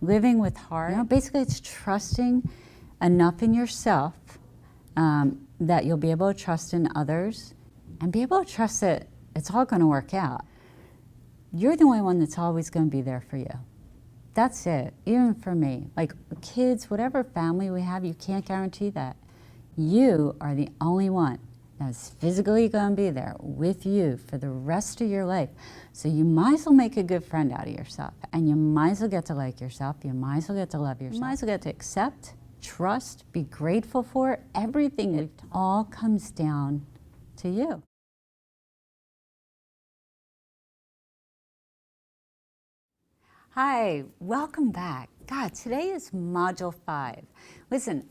living with heart. Basically it's trusting enough in yourself that you'll be able to trust in others and be able to trust that it's all going to work out. You're the only one that's always going to be there for you. That's it. Even for me, like kids, whatever family we have, you can't guarantee that. You are the only one that's physically going to be there with you for the rest of your life. So you might as well make a good friend out of yourself, and you might as well get to like yourself. You might as well get to love yourself. You might as well get to accept, trust, be grateful for everything. It all comes down to you. Hi, welcome back. God, today is Module 5. Listen,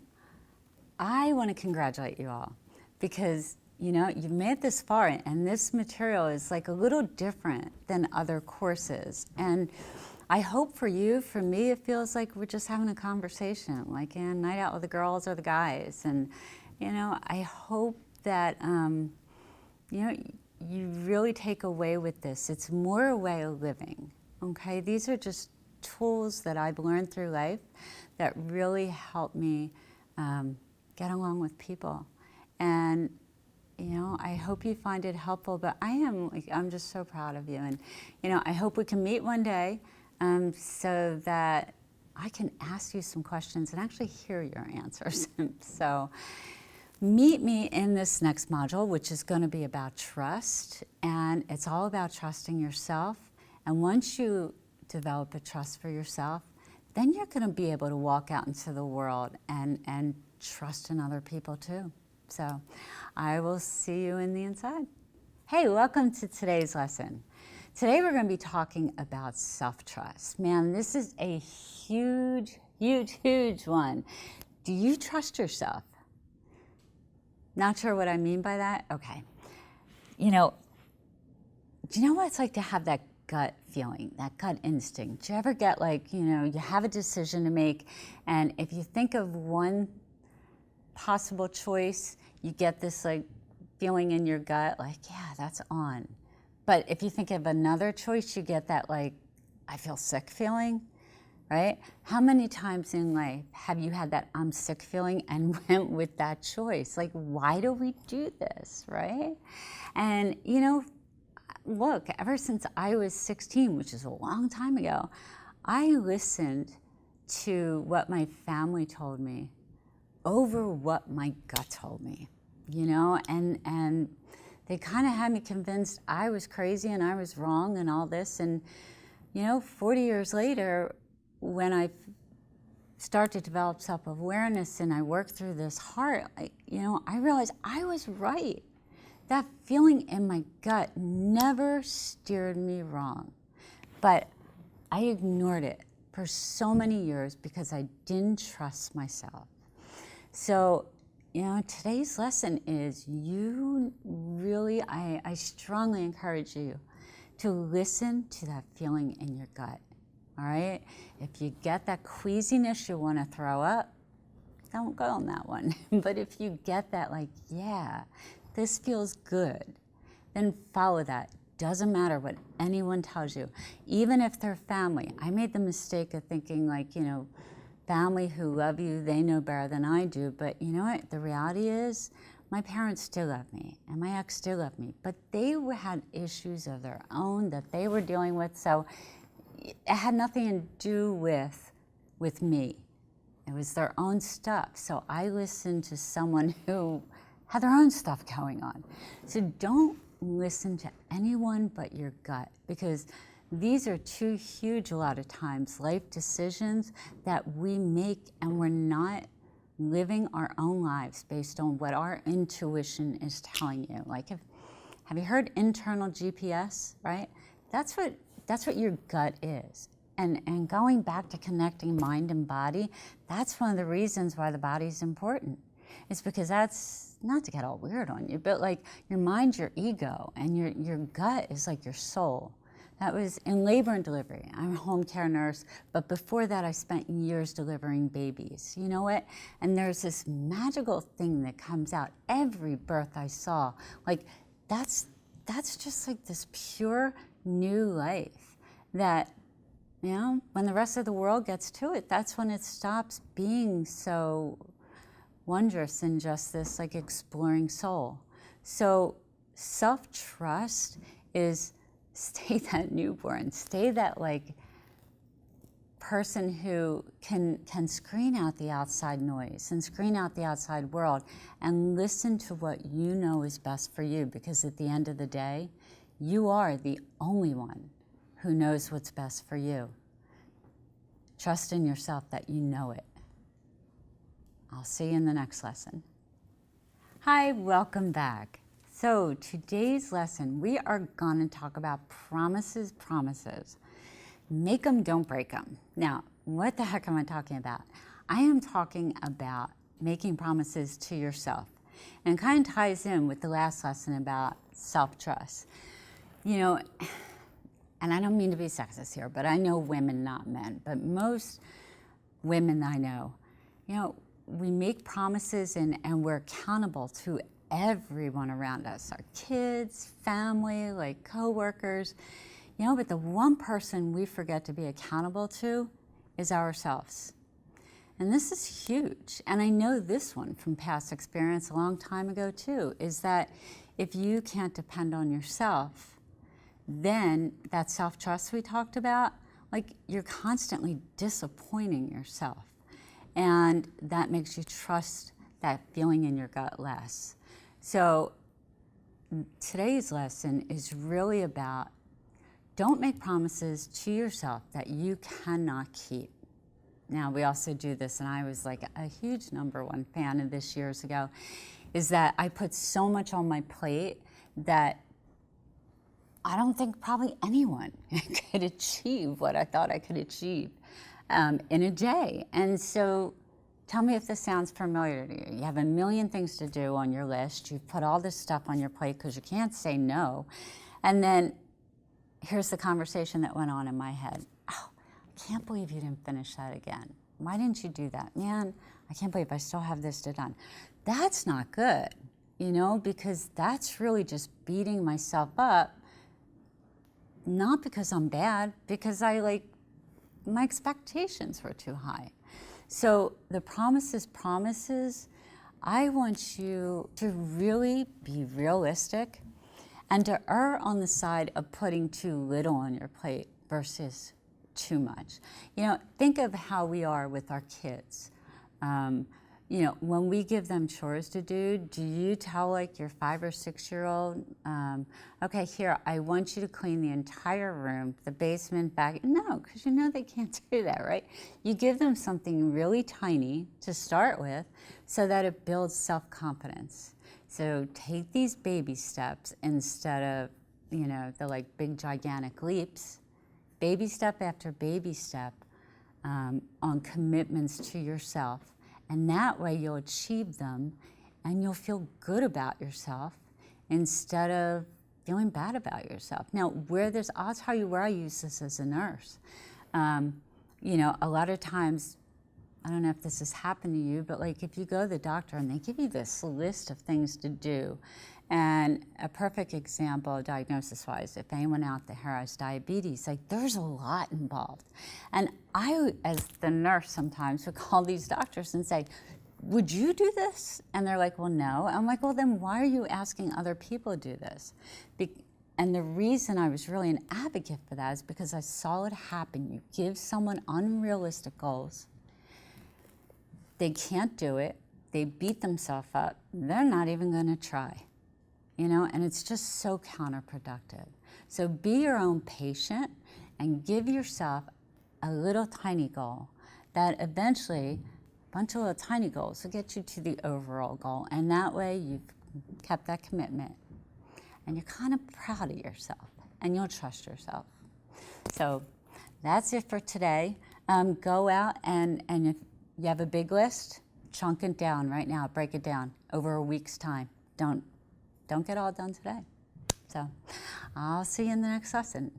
I want to congratulate you all because, you've made it this far, and this material is like a little different than other courses. And I hope for you, for me, it feels like we're just having a conversation, like a night out with the girls or the guys. And, I hope that, you really take away with this. It's more a way of living. Okay, these are just tools that I've learned through life that really help me get along with people. And, I hope you find it helpful, but I'm just so proud of you. And, I hope we can meet one day so that I can ask you some questions and actually hear your answers. So meet me in this next module, which is going to be about trust. And it's all about trusting yourself. And once you develop a trust for yourself, then you're going to be able to walk out into the world and trust in other people too. So I will see you in the inside. Hey, welcome to today's lesson. Today we're going to be talking about self-trust. Man, this is a huge, huge, huge one. Do you trust yourself? Not sure what I mean by that? Okay. Do you know what it's like to have that gut feeling, that gut instinct? Do you ever get you have a decision to make, and if you think of one possible choice, you get this feeling in your gut, yeah, that's on. But if you think of another choice, you get that I feel sick feeling, right? How many times in life have you had that I'm sick feeling and went with that choice? Why do we do this, right? And look, ever since I was 16, which is a long time ago, I listened to what my family told me over what my gut told me, and they kind of had me convinced I was crazy and I was wrong and all this. And, 40 years later, when I started to develop self-awareness and I worked through this heart, I realized I was right. That feeling in my gut never steered me wrong, but I ignored it for so many years because I didn't trust myself. So, today's lesson is I strongly encourage you to listen to that feeling in your gut, all right? If you get that queasiness, you want to throw up, don't go on that one. But if you get that yeah, this feels good, then follow that. Doesn't matter what anyone tells you, even if they're family. I made the mistake of thinking family who love you, they know better than I do. But you know what? The reality is my parents still love me and my ex still love me, but they had issues of their own that they were dealing with. So it had nothing to do with me. It was their own stuff. So I listened to someone who had their own stuff going on. So don't listen to anyone but your gut, because these are two huge, a lot of times, life decisions that we make, and we're not living our own lives based on what our intuition is telling you. Have you heard internal GPS, right? That's what your gut is. And going back to connecting mind and body, that's one of the reasons why the body's important. It's because that's, not to get all weird on you, but your mind's your ego, and your gut is your soul. That was in labor and delivery. I'm a home care nurse, but before that I spent years delivering babies. You know what? And there's this magical thing that comes out every birth I saw. That's just this pure new life that You know, when the rest of the world gets to it, that's when it stops being so wondrous and just this like exploring soul. So self-trust is stay that newborn, stay that like person who can screen out the outside noise and screen out the outside world and listen to what you know is best for you, because at the end of the day, you are the only one who knows what's best for you. Trust in yourself that you know it. I'll see you in the next lesson. Hi, welcome back. So today's lesson, we are going to talk about promises. Make them, don't break them. Now, what the heck am I talking about? I am talking about making promises to yourself. And it kind of ties in with the last lesson about self-trust. You know, and I don't mean to be sexist here, but I know women, not men, but most women I know, you know, we make promises and we're accountable to everyone around us, our kids, family, like coworkers, you know, but the one person we forget to be accountable to is ourselves. And this is huge. And I know this one from past experience a long time ago too, is that if you can't depend on yourself, then that self-trust we talked about, like you're constantly disappointing yourself. And that makes you trust that feeling in your gut less. So today's lesson is really about don't make promises to yourself that you cannot keep. Now, we also do this, and I was like a huge #1 fan of this years ago, is that I put so much on my plate that I don't think probably anyone could achieve what I thought I could achieve in a day. And so tell me if this sounds familiar to you. You have a million things to do on your list. You've put all this stuff on your plate because you can't say no. And then here's the conversation that went on in my head. Oh, I can't believe you didn't finish that again. Why didn't you do that? Man, I can't believe I still have this to done. That's not good, you know, because that's really just beating myself up. Not because I'm bad, because my expectations were too high. So the promises, I want you to really be realistic and to err on the side of putting too little on your plate versus too much. You know, think of how we are with our kids. You know, when we give them chores to do you tell like your 5 or 6 year old, okay, here, I want you to clean the entire room, the basement, back? No, because you know they can't do that, right? You give them something really tiny to start with so that it builds self-confidence. So take these baby steps instead of, you know, the like big gigantic leaps, baby step after baby step on commitments to yourself. And that way you'll achieve them and you'll feel good about yourself instead of feeling bad about yourself. Now, I'll tell you where I use this as a nurse. You know, a lot of times, I don't know if this has happened to you, but like if you go to the doctor and they give you this list of things to do, and a perfect example diagnosis-wise, if anyone out there has diabetes, like there's a lot involved. And I, as the nurse sometimes, would call these doctors and say, would you do this? And they're like, well, no. I'm like, well, then why are you asking other people to do this? And the reason I was really an advocate for that is because I saw it happen. You give someone unrealistic goals, they can't do it, they beat themselves up, they're not even gonna try. You know, and it's just so counterproductive. So be your own patient and give yourself a little tiny goal that eventually, a bunch of little tiny goals will get you to the overall goal. And that way you've kept that commitment and you're kind of proud of yourself and you'll trust yourself. So that's it for today. Go out and if you have a big list, chunk it down right now, break it down over a week's time. Don't get all done today. So I'll see you in the next lesson.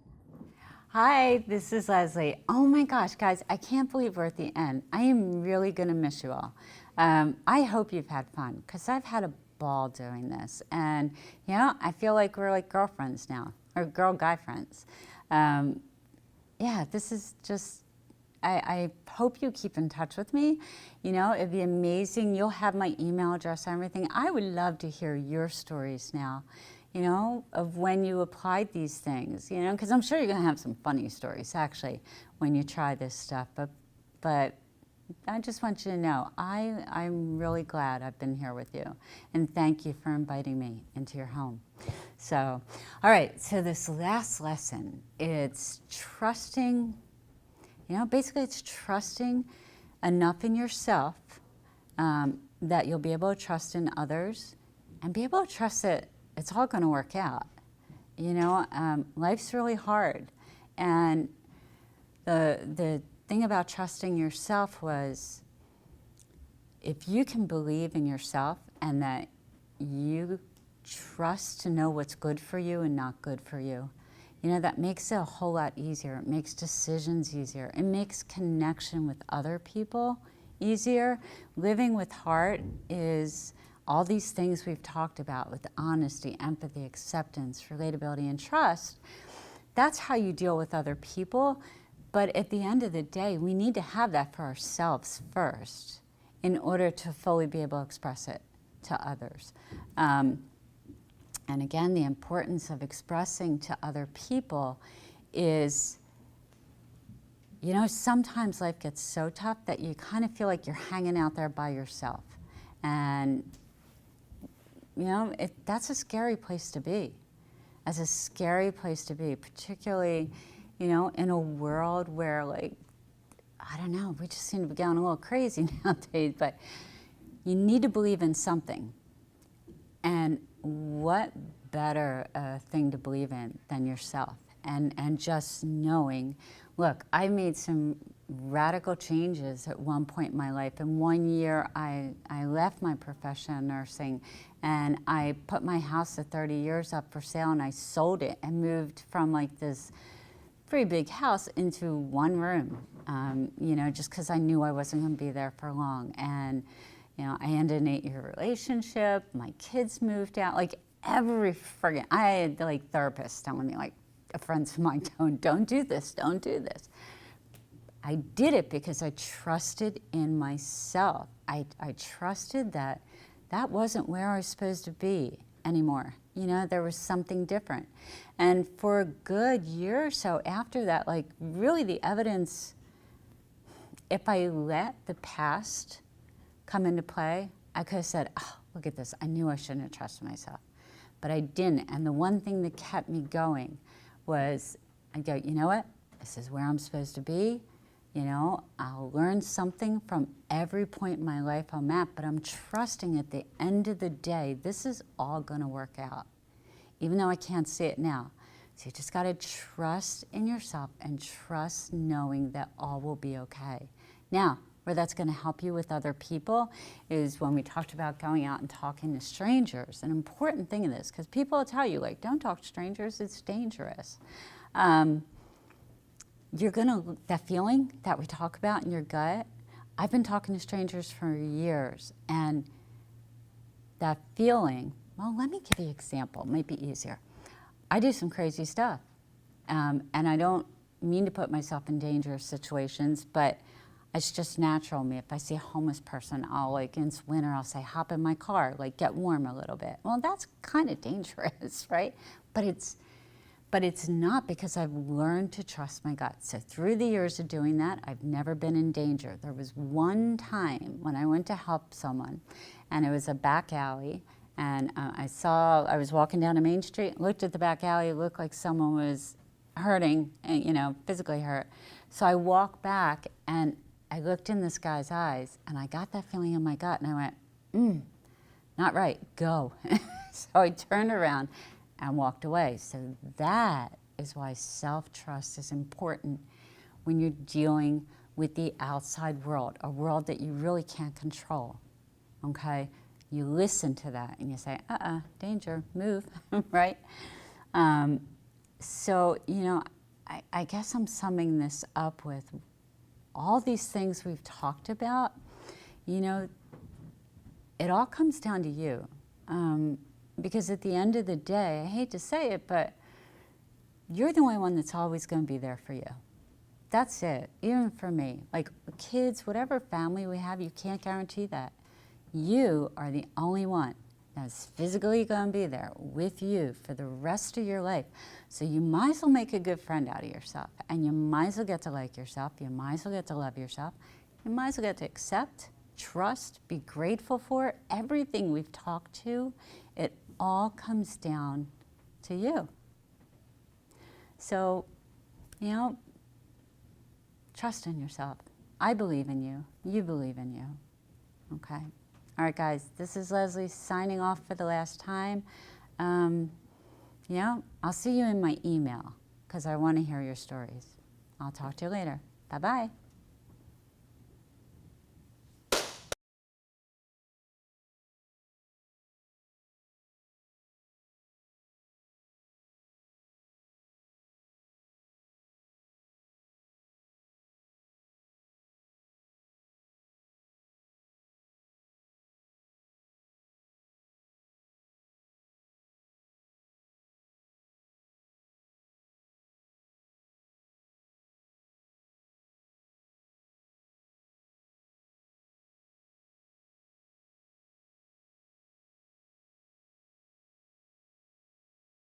Hi, this is Leslie. Oh my gosh, guys, I can't believe we're at the end. I am really gonna miss you all. I hope you've had fun, because I've had a ball doing this. And you know, I feel like we're like girlfriends now, or girl-guy friends. yeah, this is just, I hope you keep in touch with me. You know, it'd be amazing. You'll have my email address and everything. I would love to hear your stories now, you know, of when you applied these things, you know, because I'm sure you're going to have some funny stories, actually, when you try this stuff. But I just want you to know, I'm really glad I've been here with you. And thank you for inviting me into your home. So, all right, so this last lesson, it's trusting, you know, basically it's trusting enough in yourself that you'll be able to trust in others and be able to trust that it's all going to work out. You know, life's really hard. And the thing about trusting yourself was, if you can believe in yourself and that you trust to know what's good for you and not good for you, you know, that makes it a whole lot easier. It makes decisions easier. It makes connection with other people easier. Living with heart is all these things we've talked about with honesty, empathy, acceptance, relatability, and trust. That's how you deal with other people. But at the end of the day, we need to have that for ourselves first in order to fully be able to express it to others. And again, the importance of expressing to other people is, you know, sometimes life gets so tough that you kind of feel like you're hanging out there by yourself. And, you know, that's a scary place to be. That's a scary place to be, particularly, you know, in a world where, like, I don't know, we just seem to be going a little crazy nowadays, but you need to believe in something. And what better thing to believe in than yourself? And just knowing, look, I made some radical changes at one point in my life. In 1 year, I left my profession of nursing, and I put my house at 30 years up for sale, and I sold it and moved from like this pretty big house into one room, you know, just because I knew I wasn't going to be there for long. And, you know, I ended an 8-year relationship. My kids moved out. Like every friggin', I had like therapists telling me, like, friends of mine, don't do this, don't do this. I did it because I trusted in myself. I trusted that that wasn't where I was supposed to be anymore. You know, there was something different. And for a good year or so after that, like really the evidence, if I let the past come into play, I could have said, oh, look at this. I knew I shouldn't have trusted myself. But I didn't. And the one thing that kept me going was, I go, you know what? This is where I'm supposed to be. You know, I'll learn something from every point in my life I'm at, but I'm trusting at the end of the day, this is all going to work out, even though I can't see it now. So you just got to trust in yourself and trust knowing that all will be okay. Now, where that's going to help you with other people is when we talked about going out and talking to strangers. An important thing in this, because people will tell you, like, don't talk to strangers, it's dangerous. You're gonna, that feeling that we talk about in your gut, I've been talking to strangers for years, and that feeling, well, let me give you an example, it might be easier. I do some crazy stuff, and I don't mean to put myself in dangerous situations, but it's just natural to me. If I see a homeless person, I'll, like, in winter, I'll say, hop in my car, like, get warm a little bit. Well, that's kind of dangerous, right? But it's not, because I've learned to trust my gut. So through the years of doing that, I've never been in danger. There was one time when I went to help someone, and it was a back alley, and I was walking down a main street, looked at the back alley, it looked like someone was hurting, and, you know, physically hurt. So I walked back, and I looked in this guy's eyes, and I got that feeling in my gut, and I went, not right, go. So I turned around and walked away. So that is why self-trust is important when you're dealing with the outside world, a world that you really can't control, okay? You listen to that and you say, danger, move, right? So, you know, I guess I'm summing this up with all these things we've talked about. You know, it all comes down to you. Because at the end of the day, I hate to say it, but you're the only one that's always going to be there for you. That's it, even for me. Like kids, whatever family we have, you can't guarantee that. You are the only one that's physically going to be there with you for the rest of your life. So you might as well make a good friend out of yourself. And you might as well get to like yourself. You might as well get to love yourself. You might as well get to accept, trust, be grateful for everything we've talked to. It all comes down to you. So, you know, trust in yourself. I believe in you. You believe in you. Okay. All right, guys. This is Leslie signing off for the last time. I'll see you in my email because I want to hear your stories. I'll talk to you later. Bye-bye.